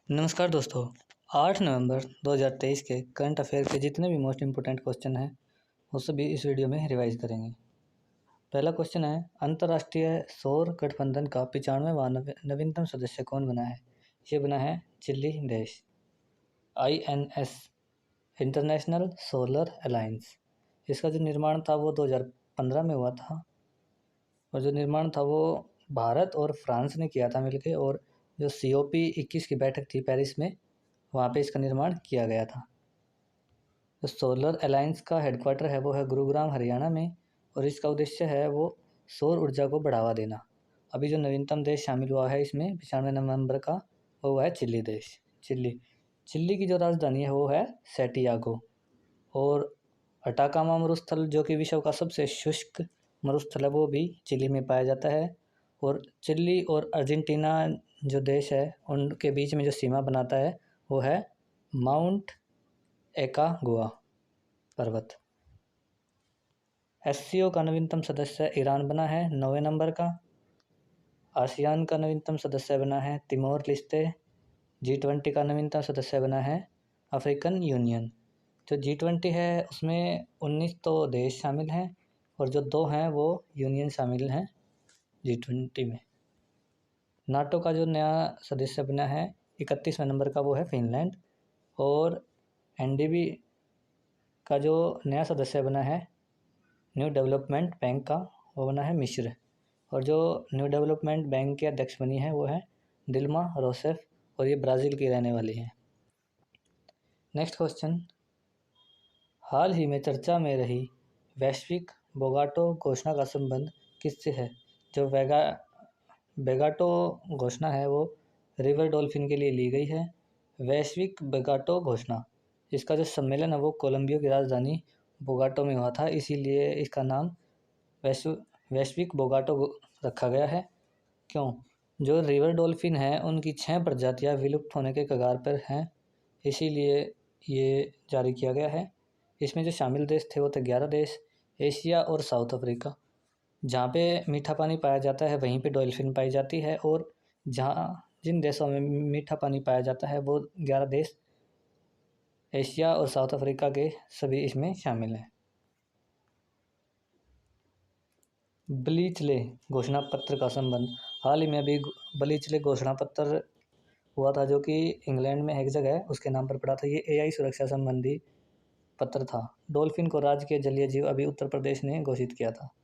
नमस्कार दोस्तों। 8 नवंबर 2023 के करंट अफेयर के जितने भी मोस्ट इम्पोर्टेंट क्वेश्चन हैं वो सभी इस वीडियो में रिवाइज करेंगे। पहला क्वेश्चन है, अंतर्राष्ट्रीय सौर गठबंधन का 95वां नवीनतम सदस्य कौन बना है? ये बना है चिली देश। INS इंटरनेशनल सोलर अलायंस, इसका जो निर्माण था वो 2015 में हुआ था और जो निर्माण था वो भारत और फ्रांस ने किया था मिलके, और जो COP21 की बैठक थी पेरिस में, वहाँ पे इसका निर्माण किया गया था। जो सोलर अलायंस का हेडक्वार्टर है वो है गुरुग्राम हरियाणा में, और इसका उद्देश्य है वो सौर ऊर्जा को बढ़ावा देना। अभी जो नवीनतम देश शामिल हुआ है इसमें 95 नवंबर का, वो है चिली देश। चिली की जो राजधानी है वो है सैंटियागो, और अटाकामा मरुस्थल जो कि विश्व का सबसे शुष्क मरुस्थल है वो भी चिली में पाया जाता है। और चिली और अर्जेंटीना जो देश है उनके बीच में जो सीमा बनाता है वो है माउंट एकागुआ पर्वत। SCO का नवीनतम सदस्य ईरान बना है 9वें नंबर का। आसियान का नवीनतम सदस्य बना है तिमोर लिस्ते। G20 का नवीनतम सदस्य बना है अफ्रीकन यूनियन। जो G20 है उसमें 19 तो देश शामिल हैं और जो 2 हैं वो यूनियन शामिल हैं G20 में। नाटो का जो नया सदस्य बना है 31वें नंबर का वो है फिनलैंड, और NDB का जो नया सदस्य बना है न्यू डेवलपमेंट बैंक का, वो बना है मिस्र, और जो न्यू डेवलपमेंट बैंक की अध्यक्ष बनी है वो है दिल्मा रोसेफ, और ये ब्राज़ील की रहने वाली है। नेक्स्ट क्वेश्चन, हाल ही में चर्चा में रही वैश्विक बोगाटो घोषणा का संबंध किससे है? जो बेगाटो घोषणा है वो रिवर डॉल्फिन के लिए ली गई है। वैश्विक बेगाटो घोषणा, इसका जो सम्मेलन है वो कोलंबिया की राजधानी बोगाटो में हुआ था, इसीलिए इसका नाम वैश्विक बोगाटो रखा गया है। क्यों? जो रिवर डॉल्फिन है उनकी 6 प्रजातियां विलुप्त होने के कगार पर हैं, इसीलिए ये जारी किया गया है। इसमें जो शामिल देश थे वो थे 11 देश, एशिया और साउथ अफ्रीका। जहाँ पे मीठा पानी पाया जाता है वहीं पे डॉल्फिन पाई जाती है, और जिन देशों में मीठा पानी पाया जाता है वो 11 देश एशिया और साउथ अफ्रीका के सभी इसमें शामिल हैं। बलीचले घोषणा पत्र का संबंध, हाल ही में अभी बलीचले घोषणा पत्र हुआ था जो कि इंग्लैंड में एक जगह है उसके नाम पर पड़ा था। ये AI सुरक्षा संबंधी पत्र था। डॉल्फिन को राज्य के जलीय जीव अभी उत्तर प्रदेश ने घोषित किया था।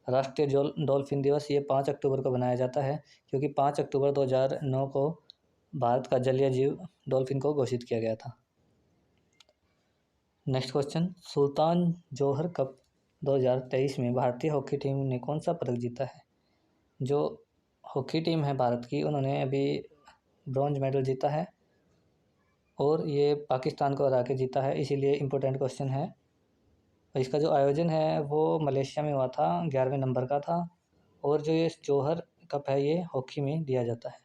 राष्ट्रीय डॉल्फिन दिवस ये 5 अक्टूबर को मनाया जाता है, क्योंकि 5 अक्टूबर 2009 को भारत का जलीय जीव डॉल्फिन को घोषित किया गया था। नेक्स्ट क्वेश्चन, सुल्तान जोहर कप 2023 में भारतीय हॉकी टीम ने कौन सा पदक जीता है? जो हॉकी टीम है भारत की उन्होंने अभी ब्रॉन्ज मेडल जीता है, और ये पाकिस्तान को हरा के जीता है, इसीलिए इम्पोर्टेंट क्वेश्चन है। इसका जो आयोजन है वो मलेशिया में हुआ था, 11वें नंबर का था, और जो ये जौहर कप है ये हॉकी में दिया जाता है।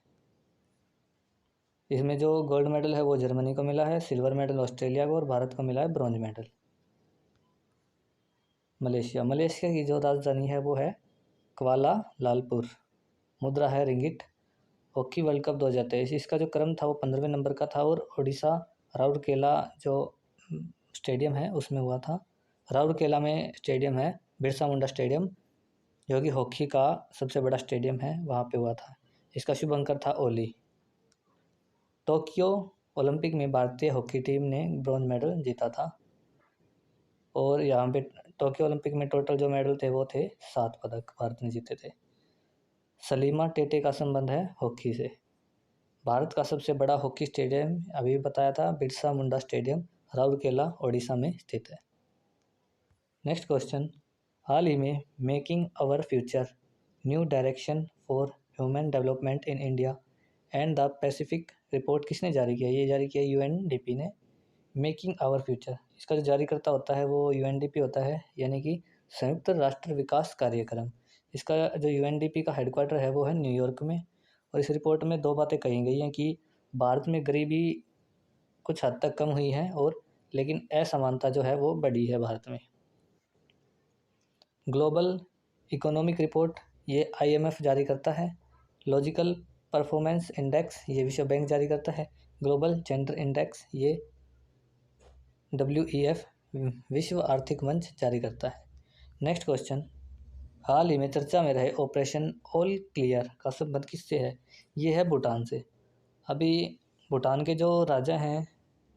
इसमें जो गोल्ड मेडल है वो जर्मनी को मिला है, सिल्वर मेडल ऑस्ट्रेलिया को, और भारत को मिला है ब्रॉन्ज मेडल। मलेशिया की जो राजधानी है वो है क्वाला लालपुर। मुद्रा है रिंगिट। हॉकी वर्ल्ड कप 2023, इसका जो क्रम था वो 15वें नंबर का था, और उड़ीसा राउरकेला जो स्टेडियम है उसमें हुआ था। राउरकेला में स्टेडियम है बिरसा मुंडा स्टेडियम, जो कि हॉकी का सबसे बड़ा स्टेडियम है, वहाँ पे हुआ था। इसका शुभ अंकर था ओली। टोक्यो ओलंपिक में भारतीय हॉकी टीम ने ब्रॉन्ज मेडल जीता था, और यहाँ पे टोक्यो ओलंपिक में टोटल जो मेडल थे वो थे 7 पदक भारत ने जीते थे। सलीमा टेटे का संबंध है हॉकी से। भारत का सबसे बड़ा हॉकी स्टेडियम अभी बताया था बिरसा मुंडा स्टेडियम, राउरकेला ओडिशा में स्थित है। नेक्स्ट क्वेश्चन, हाल ही में making our future new direction for human development in India and the Pacific report किसने जारी किया? ये जारी किया UNDP ने। मेकिंग आवर फ्यूचर, इसका जो जारीकर्ता होता है वो UNDP होता है, यानी कि संयुक्त राष्ट्र विकास कार्यक्रम। इसका जो UNDP का हेडक्वार्टर है वो है न्यूयॉर्क में, और इस रिपोर्ट में 2 बातें कही गई हैं कि भारत में गरीबी कुछ हद तक कम हुई है, और लेकिन असमानता जो है वो बढ़ी है भारत में। ग्लोबल इकोनॉमिक रिपोर्ट ये IMF जारी करता है। लॉजिकल परफॉर्मेंस इंडेक्स ये विश्व बैंक जारी करता है। ग्लोबल जेंडर इंडेक्स ये WEF विश्व आर्थिक मंच जारी करता है। नेक्स्ट क्वेश्चन, हाल ही में चर्चा में रहे ऑपरेशन ऑल क्लियर का संबंध किससे है? ये है भूटान से। अभी भूटान के जो राजा हैं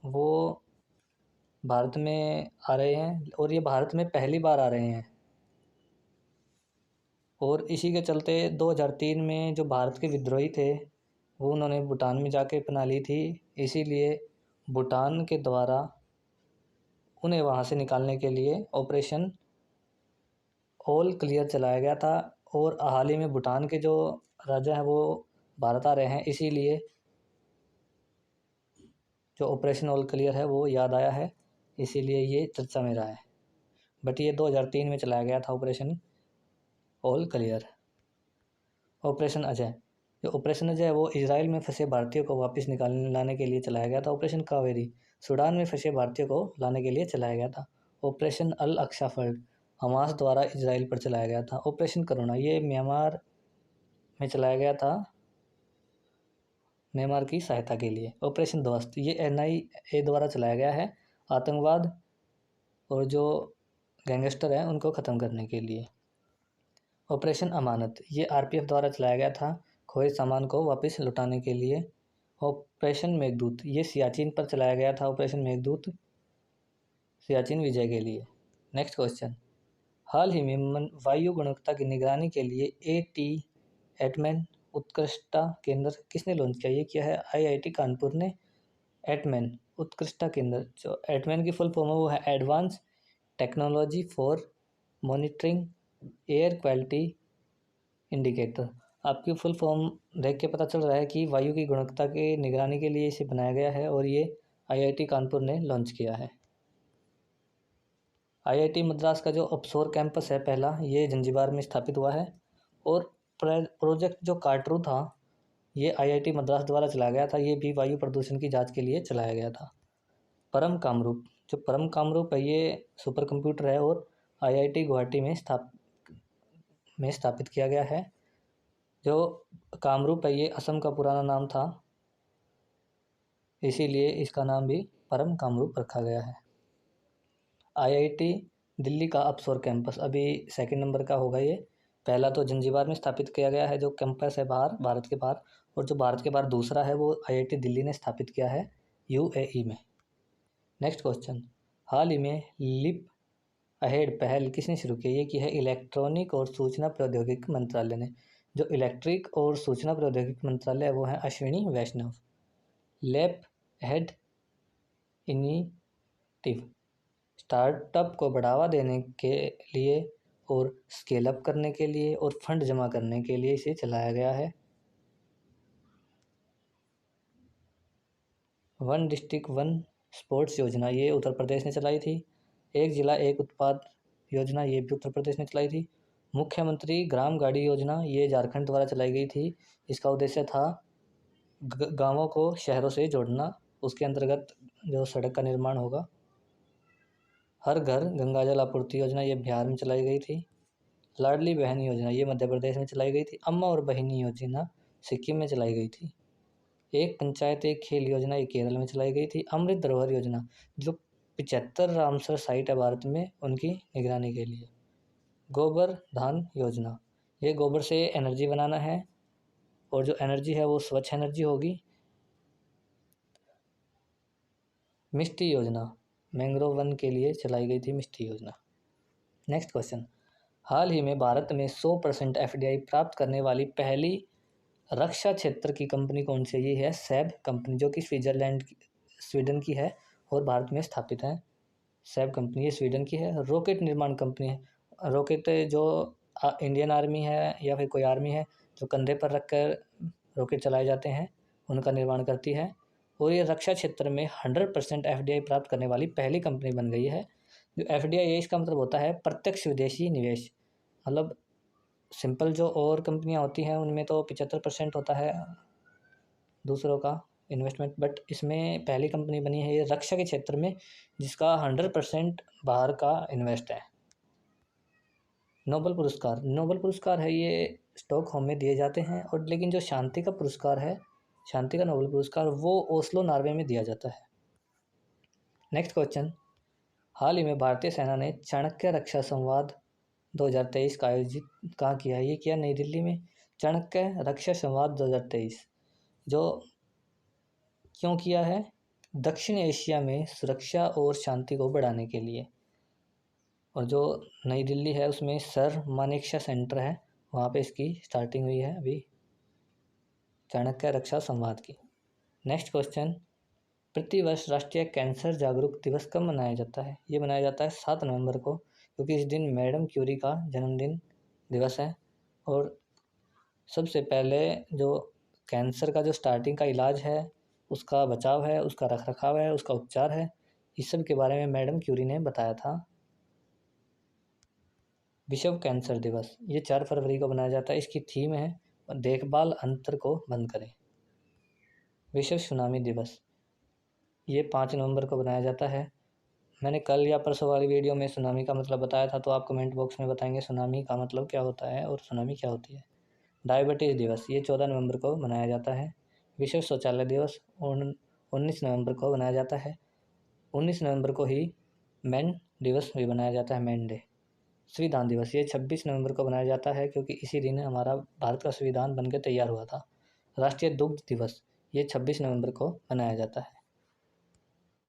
वो भारत में आ रहे हैं और ये भारत में पहली बार आ रहे हैं, और इसी के चलते 2003 में जो भारत के विद्रोही थे वो उन्होंने भूटान में जाके अपना ली थी, इसीलिए भूटान के द्वारा उन्हें वहाँ से निकालने के लिए ऑपरेशन ऑल क्लियर चलाया गया था। और हाल ही में भूटान के जो राजा हैं वो भारत आ रहे हैं, इसीलिए जो ऑपरेशन ऑल क्लियर है वो याद आया है, इसीलिए ये चर्चा में रहा है। बट ये 2003 में चलाया गया था operation all clear. Operation Ajay, जो ऑपरेशन अजय है वो इजराइल में फंसे भारतीयों को वापस लाने के लिए चलाया गया था। ऑपरेशन कावेरी सूडान में फंसे भारतीयों को लाने के लिए चलाया गया था। ऑपरेशन अल अक्सा फल्ड हमास द्वारा इजराइल पर चलाया गया था। ऑपरेशन करुणा ये म्यांमार में चलाया गया था, म्यांमार की सहायता के लिए। ऑपरेशन ध्वस्त ये NIA द्वारा चलाया गया है, आतंकवाद और जो गैंगस्टर हैं उनको ख़त्म करने के लिए। ऑपरेशन अमानत ये RPF द्वारा चलाया गया था, खोए सामान को वापस लौटाने के लिए। ऑपरेशन मेघदूत ये सियाचिन पर चलाया गया था। ऑपरेशन मेघदूत सियाचिन विजय के लिए। नेक्स्ट क्वेश्चन, हाल ही में वायु गुणवत्ता की निगरानी के लिए एटमैन उत्कृष्टता केंद्र किसने लॉन्च किया? ये किया है IIT कानपुर ने। एटमैन उत्कृष्टता केंद्र, जो एटमैन की फुल फॉर्म है वो है advance technology for monitoring air quality indicator. आपकी फुल फॉर्म देख के पता चल रहा है कि वायु की गुणवत्ता के निगरानी के लिए इसे बनाया गया है और ये IIT कानपुर ने लॉन्च किया है। IIT मद्रास का जो ऑफशोर कैंपस है पहला, ये जंजीबार में स्थापित हुआ है। और प्रोजेक्ट जो कार्टरू था ये IIT मद्रास द्वारा चलाया गया था, ये भी वायु प्रदूषण की जांच के लिए चलाया गया था। परम कामरूप, जो परम कामरूप है ये सुपर कंप्यूटर है और IIT गुवाहाटी में स्थापित किया गया है। जो कामरूप है ये असम का पुराना नाम था, इसीलिए इसका नाम भी परम कामरूप रखा गया है। IIT दिल्ली का अफसोर कैंपस अभी सेकंड नंबर का होगा ये। पहला तो जंजीबार में स्थापित किया गया है जो कैंपस है बाहर, भारत के बाहर, और जो भारत के बाहर दूसरा है वो IIT दिल्ली ने स्थापित किया है UAE में। नेक्स्ट क्वेश्चन, हाल ही में लिप अहेड पहल किसने शुरू की? ये की है इलेक्ट्रॉनिक और सूचना प्रौद्योगिकी मंत्रालय ने। जो इलेक्ट्रिक और सूचना प्रौद्योगिकी मंत्रालय है वो है अश्विनी वैष्णव। लेप अहेड इनिटिव स्टार्टअप को बढ़ावा देने के लिए और स्केल अप करने के लिए और फंड जमा करने के लिए इसे चलाया गया है। वन डिस्ट्रिक्ट वन स्पोर्ट्स योजना ये उत्तर प्रदेश ने चलाई थी। एक जिला एक उत्पाद योजना ये भी उत्तर प्रदेश ने चलाई थी। मुख्यमंत्री ग्राम गाड़ी योजना ये झारखंड द्वारा चलाई गई थी। इसका उद्देश्य था गांवों को शहरों से जोड़ना, उसके अंतर्गत जो सड़क का निर्माण होगा। हर घर गंगा जल आपूर्ति योजना ये बिहार में चलाई गई थी। लाडली बहन योजना ये मध्य प्रदेश में चलाई गई थी। अम्मा और बहिनी योजना सिक्किम में चलाई गई थी। एक पंचायत एक खेल योजना ये केरल में चलाई गई थी। अमृत धरोहर योजना जो 75 रामसर साइट है भारत में उनकी निगरानी के लिए। गोबर धान योजना ये गोबर से एनर्जी बनाना है और जो एनर्जी है वो स्वच्छ एनर्जी होगी। मिष्टी योजना मैंग्रोव वन के लिए चलाई गई थी मिष्टी योजना। नेक्स्ट क्वेश्चन, हाल ही में भारत में 100% FDI प्राप्त करने वाली पहली रक्षा क्षेत्र की कंपनी कौन सी? ये है सैब कंपनी जो कि स्वीडन की है और भारत में स्थापित है। सैब कंपनी ये स्वीडन की है। रॉकेट निर्माण कंपनी है, रॉकेट जो इंडियन आर्मी है या फिर कोई आर्मी है जो कंधे पर रखकर रॉकेट चलाए जाते हैं उनका निर्माण करती है। और ये रक्षा क्षेत्र में 100% FDI प्राप्त करने वाली पहली कंपनी बन गई है। जो FDI है इसका मतलब होता है प्रत्यक्ष विदेशी निवेश। मतलब सिंपल जो और कंपनियां होती हैं उनमें तो 75% होता है दूसरों का इन्वेस्टमेंट, बट इसमें पहली कंपनी बनी है ये रक्षा के क्षेत्र में जिसका 100% बाहर का इन्वेस्ट है। नोबेल पुरस्कार है ये स्टॉकहोम में दिए जाते हैं, और लेकिन जो शांति का पुरस्कार है शांति का नोबेल पुरस्कार वो ओस्लो नॉर्वे में दिया जाता है। नेक्स्ट क्वेश्चन, हाल ही में भारतीय सेना ने चाणक्य रक्षा संवाद 2023 का आयोजित कहाँ किया है? ये किया नई दिल्ली में। चाणक्य रक्षा संवाद 2023 जो क्यों किया है? दक्षिण एशिया में सुरक्षा और शांति को बढ़ाने के लिए। और जो नई दिल्ली है उसमें सर मानेकशॉ सेंटर है, वहाँ पे इसकी स्टार्टिंग हुई है अभी चाणक्य रक्षा संवाद की। नेक्स्ट क्वेश्चन, प्रतिवर्ष राष्ट्रीय कैंसर जागरूक दिवस कब मनाया जाता है? ये मनाया जाता है 7 नवंबर को, क्योंकि इस दिन मैडम क्यूरी का जन्मदिन दिवस है। और सबसे पहले जो कैंसर का जो स्टार्टिंग का इलाज है, उसका बचाव है, उसका रखरखाव है, उसका उपचार है, इस सब के बारे में मैडम क्यूरी ने बताया था। विश्व कैंसर दिवस ये 4 फरवरी को मनाया जाता है। इसकी थीम है देखभाल अंतर को बंद करें। विश्व सुनामी दिवस ये 5 नवंबर को बनाया जाता है। मैंने कल या परसों वाली वीडियो में सुनामी का मतलब बताया था, तो आप कमेंट बॉक्स में बताएंगे सुनामी का मतलब क्या होता है और सुनामी क्या होती है। डायबिटीज़ दिवस ये 14 नवंबर को मनाया जाता है। विश्व शौचालय दिवस 19 नवंबर को मनाया जाता है। 19 नवंबर को ही मैन दिवस भी मनाया जाता है, मैन डे। संविधान दिवस ये 26 नवंबर को मनाया जाता है, क्योंकि इसी दिन हमारा भारत का संविधान बनकर तैयार हुआ था। राष्ट्रीय दुग्ध दिवस ये 26 नवंबर को मनाया जाता है।